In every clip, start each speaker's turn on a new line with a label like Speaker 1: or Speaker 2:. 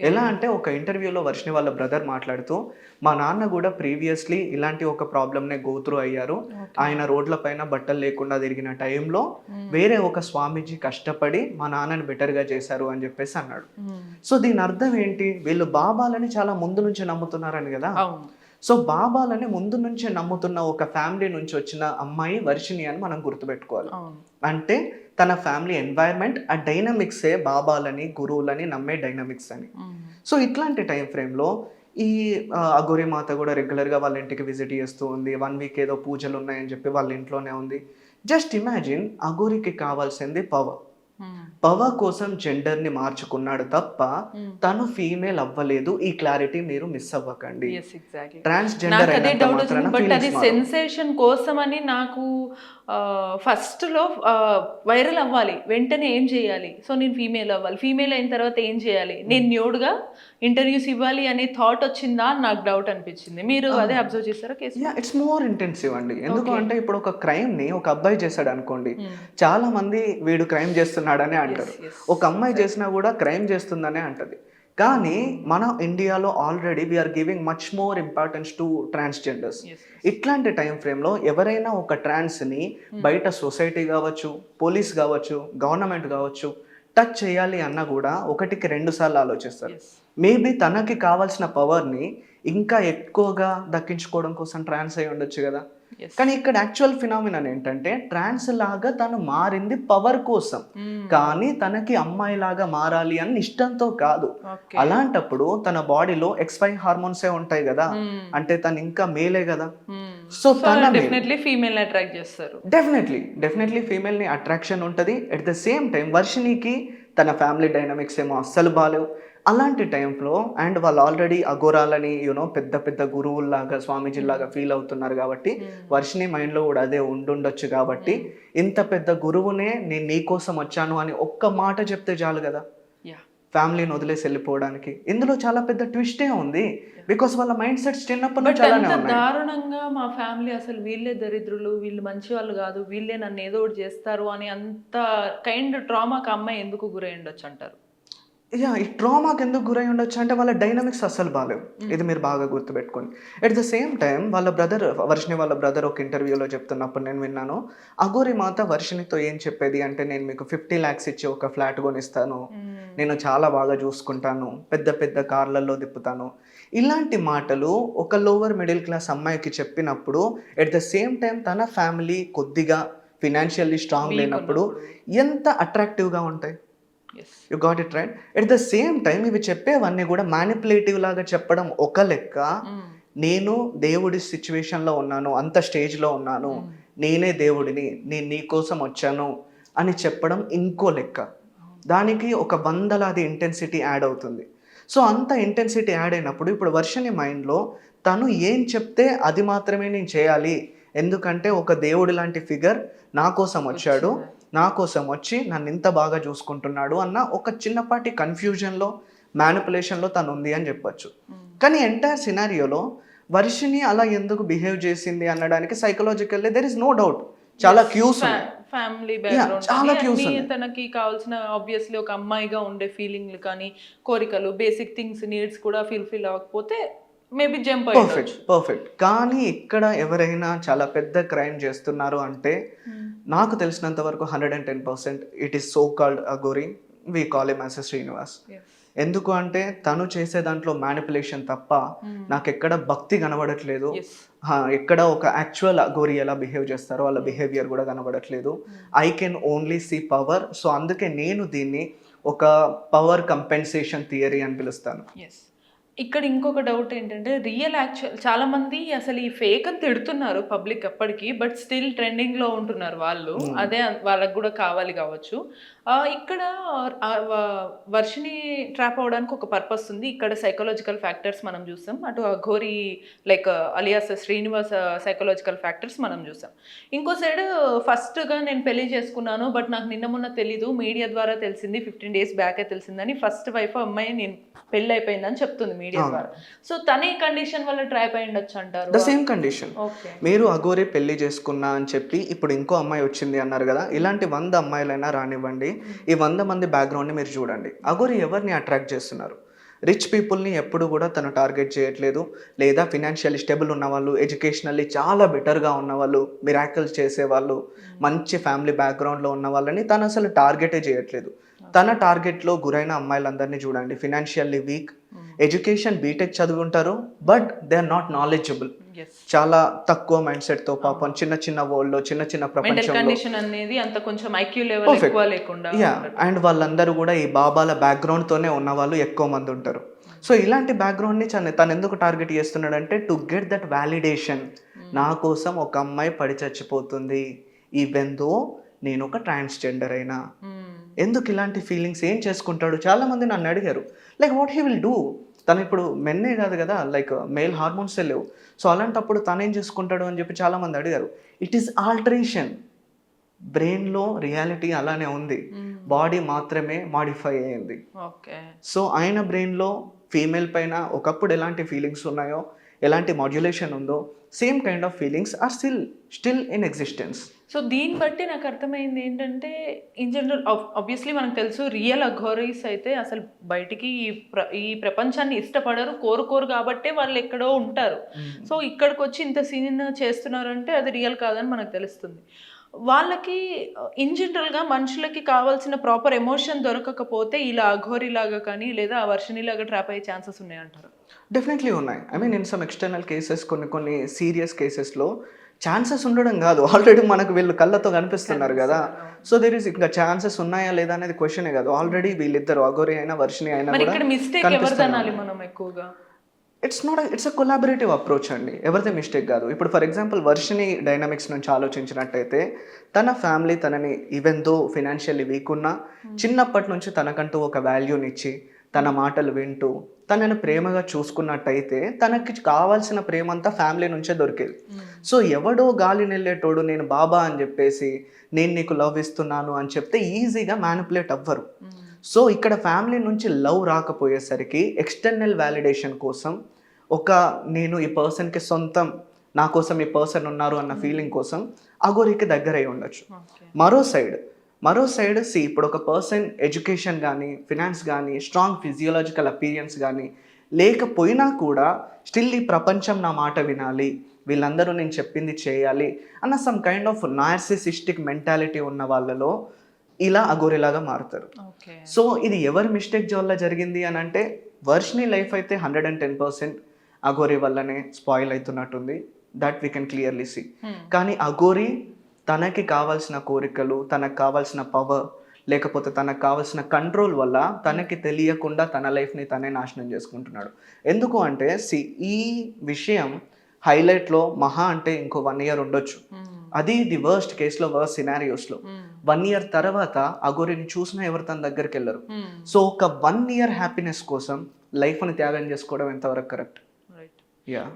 Speaker 1: ఎలా అంటే ఒక ఇంటర్వ్యూలో వర్షిని వాళ్ళ బ్రదర్ మాట్లాడుతూ, మా నాన్న కూడా ప్రీవియస్లీ ఇలాంటి ఒక ప్రాబ్లమ్‌నే గో త్రూ అయ్యారు. ఆయన రోడ్ల పైన బట్టలు లేకుండా తిరిగిన టైంలో వేరే ఒక స్వామీజీ కష్టపడి మా నాన్నని బెటర్‌గా చేశారు అని చెప్పేసి అన్నాడు. సో దీని అర్థం ఏంటి? వీళ్ళు బాబాలని చాలా ముందు నుంచి నమ్ముతున్నారని కదా!
Speaker 2: అవును.
Speaker 1: సో బాబాలని ముందు నుంచే నమ్ముతున్న ఒక ఫ్యామిలీ నుంచి వచ్చిన అమ్మాయి వర్షిని అని మనం గుర్తుపెట్టుకోవాలి.
Speaker 2: అవును.
Speaker 1: అంటే తన ఫ్యామిలీ ఎన్వైర్న్మెంట్ ఆ డైనమిక్సే బాబాలని, గురువులని నమ్మే డైనమిక్స్ అని. సో ఇట్లాంటి టైం ఫ్రేమ్‌లో ఈ అఘోరి మాత కూడా రెగ్యులర్‌గా వాళ్ళ ఇంటికి విజిట్ చేస్తూ ఉంది. 1 వీక్ ఏదో పూజలు ఉన్నాయని చెప్పి వాళ్ళ ఇంట్లోనే ఉంది. జస్ట్ ఇమాజిన్ అఘోరికి కావాల్సింది పవర్. పవర్ కోసం జెండర్‌ని మార్చుకున్నాడు తప్ప తను ఫీమేల్ అవ్వలేదు. ఈ క్లారిటీ మీరు మిస్ అవ్వకండి.
Speaker 2: Yes, exactly.
Speaker 1: ట్రాన్స్‌జెండర్
Speaker 2: నాకదే
Speaker 1: అయినంత
Speaker 2: డౌట్
Speaker 1: మాత్రాన
Speaker 2: వచ్చింది. బట్ అది
Speaker 1: ఫీలింగ్స్ మారవు.
Speaker 2: సెన్సేషన్ కోసమని నాకు ఫస్ట్‌లో వైరల్ అవ్వాలి. వెంటనే ఏం చేయాలి? సో నేను ఫీమేల్ అవ్వాలి. ఫీమేల్ అయిన తర్వాత ఏం చేయాలి? నేను న్యూడ్‌గా ఇంటర్వ్యూస్ ఇవ్వాలి అనే థాట్ వచ్చిందా అని నాకు డౌట్ అనిపించింది. మీరు అదే అబ్జర్వ్ చేసారా కేసు?
Speaker 1: ఇట్స్ మోర్ ఇంటెన్సివ్ అండి. ఎందుకు
Speaker 2: Okay.
Speaker 1: అంటే ఇప్పుడు ఒక క్రైమ్‌ని ఒక అబ్బాయి చేశాడు అనుకోండి. చాలా మంది వీడు క్రైమ్ చేస్తున్నాడనే అంటారు.
Speaker 2: yes.
Speaker 1: ఒక అమ్మాయి చేసినా కూడా క్రైమ్ చేస్తుందనే అంటది. కానీ మన ఇండియాలో already we're giving much more importance to transgenders.
Speaker 2: Yes.
Speaker 1: ఇట్లాంటి టైం ఫ్రేమ్‌లో ఎవరైనా ఒక ట్రాన్స్‌ని బయట సొసైటీ కావచ్చు, పోలీస్ కావచ్చు, గవర్నమెంట్ కావచ్చు టచ్ చేయాలి అన్నా కూడా ఒకటికి 2 సార్లు ఆలోచిస్తారు.
Speaker 2: Yes.
Speaker 1: మేబీ తనకి కావాల్సిన పవర్‌ని ఇంకా ఎక్కువగా దక్కించుకోవడం కోసం ట్రాన్స్ అయి ఉండొచ్చు కదా!
Speaker 2: Yes.
Speaker 1: కానీ ఇక్కడ యాక్చువల్ ఫినామినన్ ఏంటంటే ట్రాన్స్ లాగా తను మారింది పవర్ కోసం. కానీ తనకి అమ్మాయిలాగా మారాలి అని ఇష్టంతో కాదు.
Speaker 2: Okay.
Speaker 1: అలాంటప్పుడు తన బాడీలో XY హార్మోన్సే ఉంటాయి కదా! అంటే తను ఇంకా మేలే కదా! సో
Speaker 2: సో
Speaker 1: తన
Speaker 2: డెఫినెట్లీ ఫీమేల్ అట్రాక్ట్ చేస్తారు.
Speaker 1: డెఫినెట్లీ ఫీమేల్‌ని అట్రాక్షన్ ఉంటది. ఎట్ ద సేమ్ టైం వర్షినికి తన ఫ్యామిలీ డైనమిక్స్ ఏమో అస్సలు బాలేవు. అలాంటి టైంలో అండ్ వాళ్ళు ఆల్రెడీ అఘోరాలని పెద్ద పెద్ద గురువుల్లాగా, స్వామీజీల్లాగా ఫీల్ అవుతున్నారు కాబట్టి వర్షిని మైండ్‌లో కూడా అదే ఉండుండొచ్చు కాబట్టి ఇంత పెద్ద గురువునే నేను నీ కోసం వచ్చాను అని ఒక్క మాట చెప్తే చాలు కదా!
Speaker 2: యా.
Speaker 1: ఫ్యామిలీని వదిలేసి వెళ్ళిపోవడానికి. ఇందులో చాలా పెద్ద ట్విస్టే ఉంది. బికాస్ వాళ్ళ మైండ్ సెట్స్ చిన్నప్పటి
Speaker 2: బట్
Speaker 1: నుంచి అలానే
Speaker 2: అంత
Speaker 1: ఉన్నాయి.
Speaker 2: దారుణంగా మా ఫ్యామిలీ అసలు వీళ్ళే దరిద్రులు, వీళ్ళు మంచి వాళ్ళు కాదు, వీళ్ళే నన్ను ఏదో ఒకటి చేస్తారు అని అంత కైండ్ ట్రామాకి అమ్మాయి ఎందుకు గురై ఉండొచ్చు అంటారు?
Speaker 1: ఈ ట్రామాకి ఎందుకు గురై ఉండొచ్చు అంటే వాళ్ళ డైనమిక్స్ అస్సలు బాలేవు. ఇది మీరు బాగా గుర్తుపెట్టుకోండి. ఎట్ ద సేమ్ టైం వాళ్ళ బ్రదర్ వర్షిని వాళ్ళ బ్రదర్ ఒక ఇంటర్వ్యూలో చెప్తున్నప్పుడు నేను విన్నాను. అఘోరి మాత వర్షినితో ఏం చెప్పేది అంటే నేను మీకు 50 lakhs ఇచ్చి ఒక ఫ్లాట్ కొనిస్తాను. నేను చాలా బాగా చూసుకుంటాను. పెద్ద పెద్ద కార్లలో తిప్పుతాను. ఇలాంటి మాటలు ఒక లోవర్ మిడిల్ క్లాస్ అమ్మాయికి చెప్పినప్పుడు ఎట్ ద సేమ్ టైం తన ఫ్యామిలీ కొద్దిగా ఫినాన్షియల్లీ స్ట్రాంగ్ లేనప్పుడు ఎంత అట్రాక్టివ్‌గా ఉంటాయి.
Speaker 2: Yes.
Speaker 1: You got it right. At the same time ఇవి చెప్పేవన్నీ కూడా మ్యానిపులేటివ్ లాగా చెప్పడం ఒక లెక్క. నేను దేవుడి సిచ్యువేషన్‌లో ఉన్నాను, అంత స్టేజ్‌లో ఉన్నాను, నేనే దేవుడిని, నేను నీ కోసం వచ్చాను అని చెప్పడం ఇంకో లెక్క. దానికి ఒక వందలాది ఇంటెన్సిటీ యాడ్ అవుతుంది. సో అంత ఇంటెన్సిటీ యాడ్ అయినప్పుడు ఇప్పుడు వర్షిని మైండ్‌లో తను ఏం చెప్తే అది మాత్రమే నేను చేయాలి. ఎందుకంటే ఒక దేవుడి లాంటి ఫిగర్ నా కోసం వచ్చాడు. నా కోసం వచ్చి నన్ను ఇంత బాగా చూసుకుంటున్నాడు అన్న ఒక చిన్నపాటి కన్ఫ్యూజన్‌లో, మ్యానిపులేషన్‌లో తను ఉంది అని చెప్పొచ్చు. కానీ ఎంటైర్ సినారియోలో వర్షిని అలా ఎందుకు బిహేవ్ చేసింది అనడానికి psychologically there is no doubt. చాలా క్యూస్ ఉన్నాయి.
Speaker 2: ఫ్యామిలీ బ్యాక్గ్రౌండ్
Speaker 1: చాలా cues
Speaker 2: అన్ని
Speaker 1: ఉన్నాయి.
Speaker 2: తనకి కావాల్సిన ఆబ్వియస్లీ ఒక అమ్మాయిగా ఉండే ఫీలింగ్లు కానీ కోరికలు బేసిక్ థింగ్స్ నీడ్స్ కూడా ఫుల్ఫిల్ అవ్వకపోతే మేబీ జంప్
Speaker 1: పర్ఫెక్ట్. కానీ ఇక్కడ ఎవరైనా చాలా పెద్ద క్రైమ్ చేస్తున్నారు అంటే నాకు తెలిసినంత వరకు 110% it is so called aghori. We call him as Srinivas. ఎందుకు అంటే తను చేసే దాంట్లో మ్యానిపులేషన్ తప్ప నాకు ఎక్కడ భక్తి కనబడట్లేదు. ఎక్కడ ఒక యాక్చువల్ అఘోరి ఎలా బిహేవ్ చేస్తారో వాళ్ళ బిహేవియర్ కూడా కనబడట్లేదు. I can only see power. So అందుకే నేను దీన్ని ఒక పవర్ కంపెన్సేషన్ థియరీ అని పిలుస్తాను.
Speaker 2: ఇక్కడ ఇంకొక డౌట్ ఏంటంటే రియల్ యాక్చువల్ చాలా మంది అసలు ఈ ఫేక్ అని తిడుతున్నారు పబ్లిక్ అప్పటికి, బట్ స్టిల్ ట్రెండింగ్ లో ఉంటున్నారు వాళ్ళు. అదే వాళ్ళకి కూడా కావాలి కావచ్చు. ఇక్కడ వర్షిని ట్రాప్ అవడానికి ఒక పర్పస్ ఉంది. ఇక్కడ సైకలాజికల్ ఫ్యాక్టర్స్ మనం చూస్తాం, అటు Aghori like alias Srinivas psychological factors మనం చూసాం. ఇంకో సైడ్ ఫస్ట్గా నేను పెళ్లి చేసుకున్నాను బట్ నాకు నిన్న మొన్న తెలీదు, మీడియా ద్వారా తెలిసింది, 15 days బ్యాకే తెలిసిందని ఫస్ట్ వైఫ్ అమ్మాయి నేను పెళ్లి అయిపోయిందని చెప్తుంది మీడియా ద్వారా. సో తన ఈ కండిషన్ వల్ల ట్రాప్ అయి ఉండొచ్చు అంటారు.
Speaker 1: The same condition. మీరు అఘోరి పెళ్లి చేసుకున్నా అని చెప్పి ఇప్పుడు ఇంకో అమ్మాయి వచ్చింది అన్నారు కదా, ఇలాంటి 100 అమ్మాయిలైనా రానివ్వండి, ఈ 100 మంది బ్యాక్గ్రౌండ్ని మీరు చూడండి. అఘోరి ఎవరిని అట్రాక్ట్ చేస్తున్నారు? రిచ్ పీపుల్ని ఎప్పుడు కూడా తను టార్గెట్ చేయట్లేదు, లేదా ఫినాన్షియల్లీ స్టేబుల్ ఉన్నవాళ్ళు, ఎడ్యుకేషనల్లీ చాలా బెటర్గా ఉన్నవాళ్ళు, మిరాకిల్స్ చేసేవాళ్ళు, మంచి ఫ్యామిలీ బ్యాక్గ్రౌండ్లో ఉన్న వాళ్ళని తను అసలు టార్గెటే చేయట్లేదు. తన టార్గెట్లో గురైన అమ్మాయిలందరినీ చూడండి, ఫినాన్షియల్లీ వీక్, ఎడ్యుకేషన్ బీటెక్ చదివి ఉంటారు, but they are not knowledgeable. చాలా తక్కువ మైండ్ సెట్తో పాపం చిన్న చిన్న వరల్డ్లో, చిన్న చిన్న
Speaker 2: మెంటల్
Speaker 1: ప్రపంచంలో
Speaker 2: కండిషన్ అనేది అంత కొంచెం ఐక్యూ లెవెల్ ఎక్కువ లేకుండా
Speaker 1: అండ్ వాళ్ళందరూ కూడా ఈ బాబాల బ్యాక్గ్రౌండ్తోనే ఉన్న వాళ్ళు ఎక్కువ మంది ఉంటారు. సో ఇలాంటి బ్యాక్గ్రౌండ్ని తను ఎందుకు టార్గెట్ చేస్తున్నాడంటే టు గెట్ దట్ వ్యాలిడేషన్. నా కోసం ఒక అమ్మాయి పడి చచ్చిపోతుంది, ఈవెన్ దో నేను ఒక ట్రాన్స్జెండర్ అయినా. ఎందుకు ఇలాంటి ఫీలింగ్స్ ఏం చేసుకుంటాడు? చాలామంది నన్ను అడిగారు, like what he will do. తను ఇప్పుడు మెన్నే కాదు కదా, లైక్ మేల్ హార్మోన్సే లేవు. సో అలాంటప్పుడు తను ఏం చేసుకుంటాడు అని చెప్పి చాలామంది అడిగారు. It is alteration. బ్రెయిన్లో రియాలిటీ అలానే ఉంది, బాడీ మాత్రమే మాడిఫై అయ్యింది. సో ఆయన బ్రెయిన్లో ఫీమేల్ పైన ఒకప్పుడు ఎలాంటి ఫీలింగ్స్ ఉన్నాయో, ఎలాంటి మాడ్యులేషన్ ఉందో, same kind of feelings are still in existence.
Speaker 2: So దీన్ని బట్టి నాకు అర్థమైంది ఏంటంటే, ఇన్ జనరల్ ఆబ్వియస్లీ మనకు తెలుసు రియల్ అఘోరీస్ అయితే అసలు బయటికి ఈ ప్రపంచాన్ని ఇష్టపడరు, కోరుకోరు కాబట్టే వాళ్ళు ఎక్కడో ఉంటారు. సో ఇక్కడికి వచ్చి ఇంత సీన్ చేస్తున్నారు అంటే అది రియల్ కాదని మనకు తెలుస్తుంది. వాళ్ళకి ఇన్ జనరల్గా మనుషులకి కావాల్సిన ప్రాపర్ ఎమోషన్ దొరకకపోతే ఇలా అఘోరీలాగా కానీ లేదా వర్షిణిలాగా ట్రాప్ అయ్యే ఛాన్సెస్ ఉన్నాయంటారు?
Speaker 1: డెఫినెట్లీ ఉన్నాయి. I mean in some external cases, కొన్ని సీరియస్ కేసెస్లో ఛాన్సెస్ ఉండడం కాదు, ఆల్రెడీ మనకు వీళ్ళు కళ్ళతో కనిపిస్తున్నారు కదా. సో దేర్ ఇస్ ఇంకా ఛాన్సెస్ ఉన్నాయా లేదా అనేది క్వశ్చనే కాదు. ఆల్రెడీ వీళ్ళిద్దరు అఘోరి అయినా వర్షిణి అయినా కూడా ఇట్స్ అ కొలాబరేటివ్ అప్రోచ్ అండి, ఎవరిదే మిస్టేక్ కాదు. ఇప్పుడు ఫర్ ఎగ్జాంపుల్ వర్షిణి డైనమిక్స్ నుంచి ఆలోచించినట్టయితే, తన ఫ్యామిలీ తనని ఈవెన్ దో ఫినాన్షియల్లీ వీక్ ఉన్నా చిన్నప్పటి నుంచి తనకంటూ ఒక వాల్యూనిచ్చి, తన మాటలు వింటూ, తనని ప్రేమగా చూసుకున్నట్టయితే తనకి కావాల్సిన ప్రేమ అంతా ఫ్యామిలీ నుంచే దొరికేది. సో ఎవడో గాలి నెల్లేటోడు నేను బాబా అని చెప్పేసి నేను నీకు లవ్ ఇస్తున్నాను అని చెప్తే ఈజీగా మ్యానిపులేట్ అవ్వరు. సో ఇక్కడ ఫ్యామిలీ నుంచి లవ్ రాకపోయేసరికి ఎక్స్టర్నల్ వ్యాలిడేషన్ కోసం నేను ఈ పర్సన్కి సొంతం, నా కోసం ఈ పర్సన్ ఉన్నారు అన్న ఫీలింగ్ కోసం అఘోరికి దగ్గర అయి ఉండొచ్చు. మరో సైడ్ ఇప్పుడు ఒక పర్సన్ ఎడ్యుకేషన్ కానీ, ఫినాన్స్ కానీ, స్ట్రాంగ్ ఫిజియోలాజికల్ అపీరియన్స్ కానీ లేకపోయినా కూడా స్టిల్ ఈ ప్రపంచం నా మాట వినాలి, వీళ్ళందరూ నేను చెప్పింది చేయాలి అన్న some kind of narcissistic mentality ఉన్న వాళ్ళలో ఇలా అఘోరిలాగా మారుతారు. సో ఇది ఎవరి మిస్టేక్ వల్ల జరిగింది అని అంటే, వర్షిణి లైఫ్ అయితే 110% అఘోరి వల్లనే స్పాయిల్ అవుతున్నట్టుంది, that we can clearly see. కానీ అఘోరి తనకి కావాల్సిన కోరికలు, తనకు కావాల్సిన పవర్, లేకపోతే తనకు కావాల్సిన కంట్రోల్ వల్ల తనకి తెలియకుండా తన లైఫ్ని తనే నాశనం చేసుకుంటున్నాడు. ఎందుకు అంటే ఈ విషయం హైలైట్లో మహా అంటే ఇంకో 1 year ఉండొచ్చు. అది ది వర్స్ట్ కేసులో, వర్స్ట్ సినారియోస్లో 1 year తర్వాత అఘోరిని చూసినా ఎవరు తన దగ్గరికి వెళ్ళరు. సో ఒక 1 year హ్యాపీనెస్ కోసం లైఫ్ని త్యాగం చేసుకోవడం ఎంతవరకు కరెక్ట్?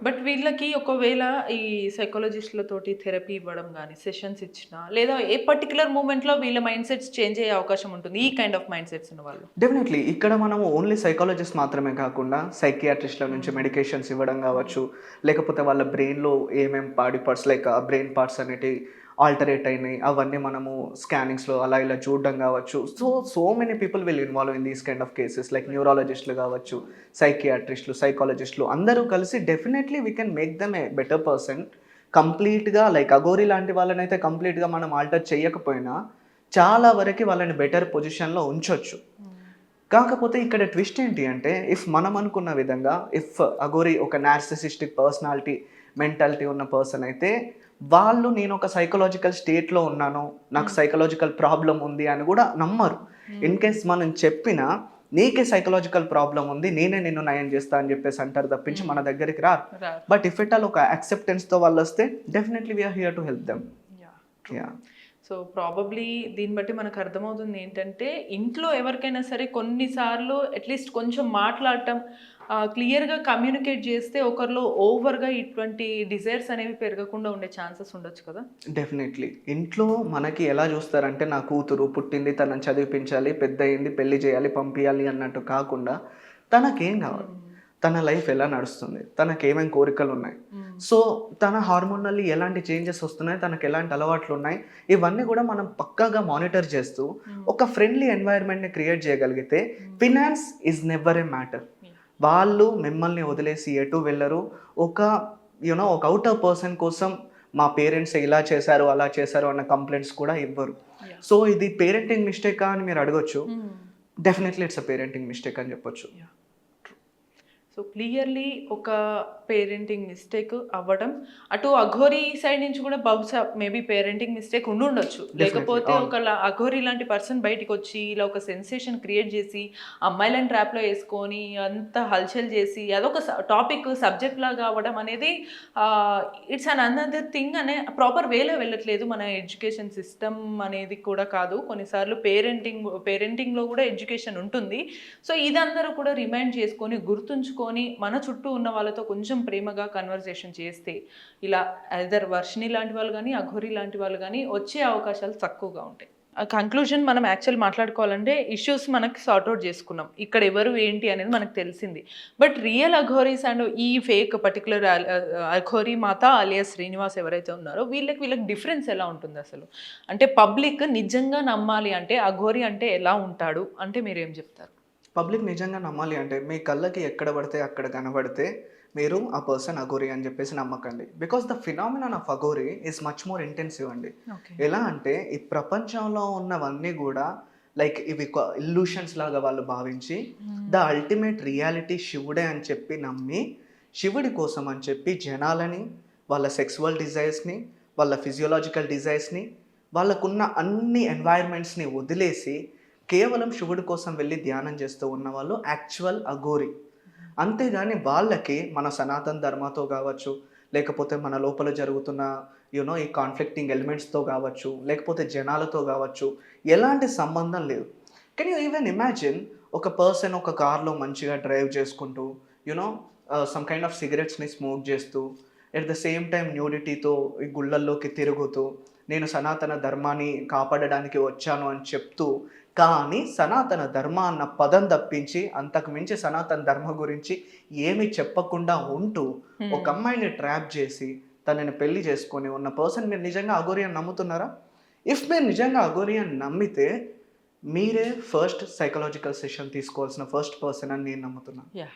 Speaker 2: బట్ వీళ్ళకి ఒకవేళ ఈ సైకాలజిస్టులతోటి థెరపీ ఇవ్వడం కానీ, సెషన్స్ ఇచ్చినా, లేదా ఏ పర్టికులర్ మూమెంట్లో వీళ్ళ మైండ్ సెట్స్ చేంజ్ అయ్యే అవకాశం ఉంటుంది ఈ కైండ్ ఆఫ్ మైండ్ సెట్స్ ఉన్న వాళ్ళు?
Speaker 1: డెఫినెట్లీ ఇక్కడ మనం ఓన్లీ సైకాలజిస్ట్ మాత్రమే కాకుండా సైకియాట్రిస్ట్ల నుంచి మెడికేషన్స్ ఇవ్వడం కావచ్చు, లేకపోతే వాళ్ళ బ్రెయిన్లో ఏమేమి body parts like brain parts అనేవి ఆల్టరేట్ అయినాయి అవన్నీ మనము స్కానింగ్స్లో అలా ఇలా చూడడం కావచ్చు. So many people will involve in these kind of cases, like న్యూరాలజిస్టులు కావచ్చు, సైకియాట్రిస్టులు, సైకాలజిస్టులు అందరూ కలిసి definitely we can make them a better person. కంప్లీట్గా లైక్ అఘోరి లాంటి వాళ్ళనైతే కంప్లీట్గా మనం ఆల్టర్ చేయకపోయినా చాలా వరకు వాళ్ళని బెటర్ పొజిషన్లో ఉంచవచ్చు. కాకపోతే ఇక్కడ ట్విస్ట్ ఏంటి అంటే, ఇఫ్ మనం అనుకున్న విధంగా ఇఫ్ అఘోరి ఒక నార్సిసిస్టిక్ పర్సనాలిటీ మెంటాలిటీ ఉన్న పర్సన్ అయితే వాళ్ళు నేను ఒక సైకలాజికల్ స్టేట్లో ఉన్నాను, నాకు సైకలాజికల్ ప్రాబ్లం ఉంది అని కూడా నమ్మరు. ఇన్ కేస్ మనం చెప్పినా నీకే సైకలాజికల్ ప్రాబ్లం ఉంది, నేనే నిన్ను నయం చేస్తా అని చెప్పేసి అంటారు తప్పించి మన దగ్గరికి రారు. బట్ ఇఫ్ ఇట్ ఆల్ ఒక యాక్సెప్టెన్స్తో వాళ్ళు వస్తే definitely we're here to help them.
Speaker 2: So probably దీన్ని బట్టి మనకు అర్థమవుతుంది ఏంటంటే, ఇంట్లో ఎవరికైనా సరే కొన్నిసార్లు అట్లీస్ట్ కొంచెం మాట్లాడటం, క్లియర్గా కమ్యూనికేట్ చేస్తే ఒకరిలో ఓవర్గా ఇటువంటి డిజైర్స్ అనేవి పెరగకుండా ఉండే ఛాన్సెస్ ఉండొచ్చు కదా.
Speaker 1: డెఫినెట్లీ ఇంట్లో మనకి ఎలా చూస్తారంటే, నా కూతురు పుట్టింది, తనని చదివించాలి, పెద్ద అయింది, పెళ్లి చేయాలి, పంపించాలి అన్నట్టు కాకుండా తనకేం కావాలి, తన లైఫ్ ఎలా నడుస్తుంది, తనకేమేమి కోరికలు ఉన్నాయి, సో తన హార్మోనల్లీ ఎలాంటి చేంజెస్ వస్తున్నాయి, తనకు ఎలాంటి అలవాట్లు ఉన్నాయి, ఇవన్నీ కూడా మనం పక్కాగా మానిటర్ చేస్తూ ఒక ఫ్రెండ్లీ ఎన్వైర్న్మెంట్ని క్రియేట్ చేయగలిగితే finance is never A matter. వాళ్ళు మిమ్మల్ని వదిలేసి ఎటు వెళ్ళరు. ఒక ఒక ఔటర్ పర్సన్ కోసం మా పేరెంట్స్ ఇలా చేశారు, అలా చేశారు అన్న కంప్లైంట్స్ కూడా ఇవ్వరు.
Speaker 2: Yeah.
Speaker 1: సో ఇది పేరెంటింగ్ మిస్టేకా అని మీరు అడగొచ్చు.
Speaker 2: Mm.
Speaker 1: Definitely it's a parenting mistake అని చెప్పొచ్చు.
Speaker 2: సో క్లియర్లీ ఒక పేరెంటింగ్ మిస్టేక్ అవ్వడం, అటు అఘోరీ సైడ్ నుంచి కూడా బహుశా మేబీ పేరెంటింగ్ మిస్టేక్ ఉండుండొచ్చు. లేకపోతే ఒక అఘోరీ లాంటి పర్సన్ బయటికి వచ్చి ఇలా ఒక సెన్సేషన్ క్రియేట్ చేసి అమ్మాయిలను ట్రాప్లో వేసుకొని అంత హల్చల్ చేసి అదొక టాపిక్ సబ్జెక్ట్ లాగా అవ్వడం అనేది ఇట్స్ అన్ అనదర్ థింగ్ అనే ప్రాపర్ వేలో వెళ్ళట్లేదు. మన ఎడ్యుకేషన్ సిస్టమ్ అనేది కూడా కాదు, కొన్నిసార్లు పేరెంటింగ్లో కూడా ఎడ్యుకేషన్ ఉంటుంది. సో ఇదందరూ కూడా రిమైండ్ చేసుకొని గుర్తుంచుకొని మన చుట్టూ ఉన్న వాళ్ళతో కొంచెం ప్రేమగా కన్వర్సేషన్ చేస్తే ఇలా ఐదర్ వర్షిని లాంటి వాళ్ళు కానీ అఘోరీ లాంటి వాళ్ళు కానీ వచ్చే అవకాశాలు తక్కువగా ఉంటాయి. కంక్లూజన్ మనం యాక్చువల్ మాట్లాడుకోవాలంటే ఇష్యూస్ మనకి సార్ట్అవుట్ చేసుకున్నాం, ఇక్కడ ఎవరు ఏంటి అనేది మనకు తెలిసింది. బట్ రియల్ అఘోరీస్ అండ్ ఈ ఫేక్ పర్టికులర్ అఘోరీ మాత అలియాస్ శ్రీనివాస్ ఎవరైతే ఉన్నారో వీళ్ళకి డిఫరెన్స్ ఎలా ఉంటుంది అసలు? అంటే పబ్లిక్ నిజంగా నమ్మాలి అంటే అఘోరీ అంటే ఎలా ఉంటాడు అంటే మీరు ఏం చెప్తారు?
Speaker 1: పబ్లిక్ నిజంగా నమ్మాలి అంటే మీ కళ్ళకి ఎక్కడ పడితే అక్కడ కనబడితే మీరు ఆ పర్సన్ అఘోరీ అని చెప్పేసి నమ్మకండి. Because the phenomenon of Aghori is much more intensive అండి. ఎలా అంటే ఈ ప్రపంచంలో ఉన్నవన్నీ కూడా లైక్ ఇవి ఇల్యూషన్స్ లాగా వాళ్ళు భావించి ద అల్టిమేట్ రియాలిటీ శివుడే అని చెప్పి నమ్మి శివుడి కోసం అని చెప్పి జనాలని, వాళ్ళ సెక్సువల్ డిజైర్స్ని, వాళ్ళ ఫిజియోలాజికల్ డిజైర్స్ని, వాళ్ళకున్న అన్ని ఎన్వైర్మెంట్స్ని వదిలేసి కేవలం శివుడి కోసం వెళ్ళి ధ్యానం చేస్తూ ఉన్న వాళ్ళు యాక్చువల్ అఘోరీ. అంతేగాని వాళ్ళకి మన సనాతన ధర్మతో కావచ్చు, లేకపోతే మన లోపల జరుగుతున్న ఈ కాన్ఫ్లిక్టింగ్ ఎలిమెంట్స్తో కావచ్చు, లేకపోతే జనాలతో కావచ్చు, ఎలాంటి సంబంధం లేదు. కెన్ యూ ఈవెన్ ఇమాజిన్ ఒక పర్సన్ ఒక కార్లో మంచిగా డ్రైవ్ చేసుకుంటూ సమ్ కైండ్ ఆఫ్ సిగరెట్స్ని స్మోక్ చేస్తూ ఎట్ ద సేమ్ టైం న్యూడిటీతో ఈ గుళ్ళల్లోకి తిరుగుతూ నేను సనాతన ధర్మాన్ని కాపాడడానికి వచ్చాను అని చెప్తూ, కానీ సనాతన ధర్మ అన్న పదం తప్పించి అంతకు మించి సనాతన ధర్మ గురించి ఏమీ చెప్పకుండా ఉంటూ ఒక అమ్మాయిని ట్రాప్ చేసి తనని పెళ్లి చేసుకొని ఉన్న పర్సన్ మీరు నిజంగా అఘోరీ అని నమ్ముతున్నారా? ఇఫ్ మీరు నిజంగా అఘోరీ అని నమ్మితే మీరే ఫస్ట్ సైకలాజికల్ సెషన్ తీసుకోవాల్సిన ఫస్ట్ పర్సన్ అని నేను నమ్ముతున్నాను.